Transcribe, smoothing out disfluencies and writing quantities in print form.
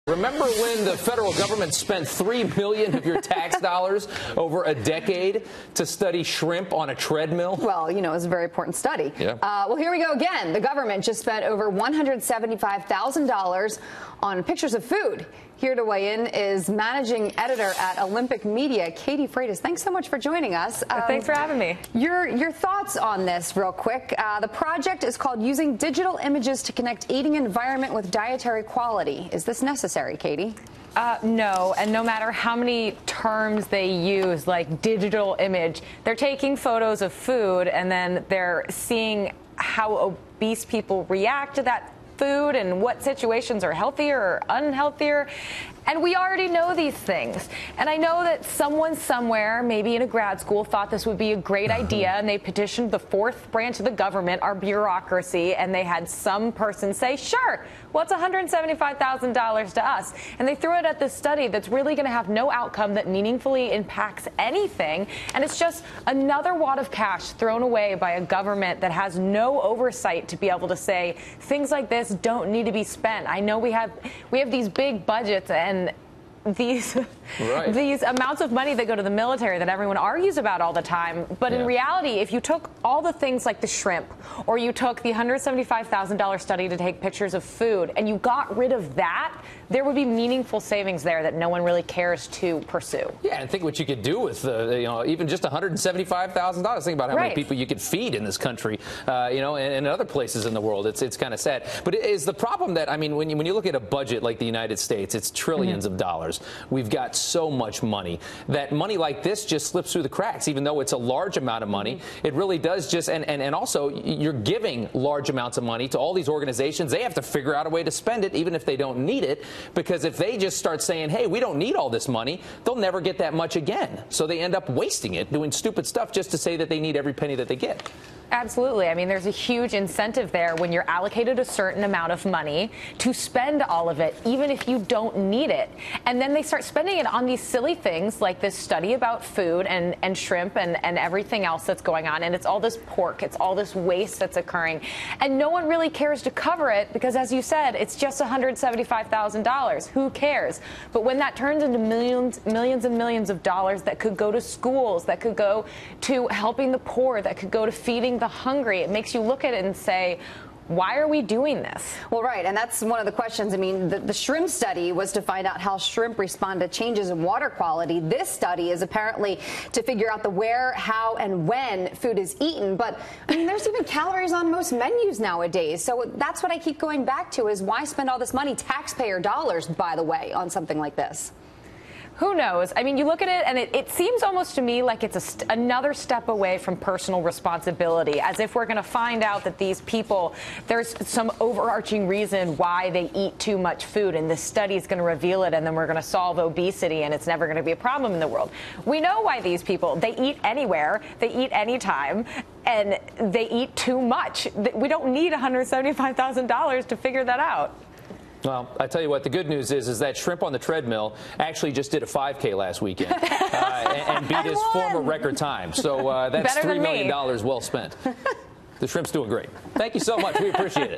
Remember when the federal government spent $3 million of your tax dollars over a decade to study shrimp on a treadmill? Well, you know, it was a very important study. Yeah. Well, here we go again. The government just spent over $175,000 on pictures of food. Here to weigh in is managing editor at Olympic Media, Katie Frates. Thanks so much for joining us. Thanks for having me. Your thoughts on this real quick. The project is called Using Digital Images to Connect Eating Environment with Dietary Quality. Is this necessary, Katie? No, and no matter how many terms they use, like digital image, they're taking photos of food and then they're seeing how obese people react to that food and what situations are healthier or unhealthier. And we already know these things. And I know that someone somewhere, maybe in a grad school, thought this would be a great idea, and they petitioned the fourth branch of the government, our bureaucracy, and they had some person say, sure, what's $175,000 to us? And they threw it at this study that's really going to have no outcome that meaningfully impacts anything. And it's just another wad of cash thrown away by a government that has no oversight to be able to say things like this don't need to be spent. I know we have these big budgets and these amounts of money that go to the military that everyone argues about all the time. But in reality, if you took all the things like the shrimp, or you took the $175,000 study to take pictures of food, and you got rid of that, there would be meaningful savings there that no one really cares to pursue. Yeah, and think what you could do with, even just $175,000. Think about how many people you could feed in this country, and other places in the world. It's kind of sad. But is the problem that, I mean, when you look at a budget like the United States, it's trillions of dollars. We've got so much money that money like this just slips through the cracks. Even though it's a large amount of money, it really does just, and also you're giving large amounts of money to all these organizations. They have to figure out a way to spend it, even if they don't need it, because if they just start saying, hey, we don't need all this money, they'll never get that much again. So they end up wasting it, doing stupid stuff just to say that they need every penny that they get. Absolutely. I mean, there's a huge incentive there when you're allocated a certain amount of money to spend all of it, even if you don't need it. And then they start spending it on these silly things like this study about food and shrimp and everything else that's going on. And it's all this pork. It's all this waste that's occurring. And no one really cares to cover it because, as you said, it's just $175,000. Who cares? But when that turns into millions and millions of dollars that could go to schools, that could go to helping the poor, that could go to feeding the hungry, it makes you look at it and say, why are we doing this? Well, right, and that's one of the questions. I mean, the shrimp study was to find out how shrimp respond to changes in water quality. This study is apparently to figure out the where, how, and when food is eaten. But, I mean, there's even calories on most menus nowadays. So that's what I keep going back to, is why spend all this money, taxpayer dollars, by the way, on something like this? Who knows? I mean, you look at it, and it seems almost to me like it's another step away from personal responsibility, as if we're going to find out that these people, there's some overarching reason why they eat too much food, and this study is going to reveal it, and then we're going to solve obesity, and it's never going to be a problem in the world. We know why these people, they eat anywhere, they eat anytime, and they eat too much. We don't need $175,000 to figure that out. Well, I tell you what, the good news is that shrimp on the treadmill actually just did a 5K last weekend and beat his former record time. So that's $3 million well spent. The shrimp's doing great. Thank you so much. We appreciate it.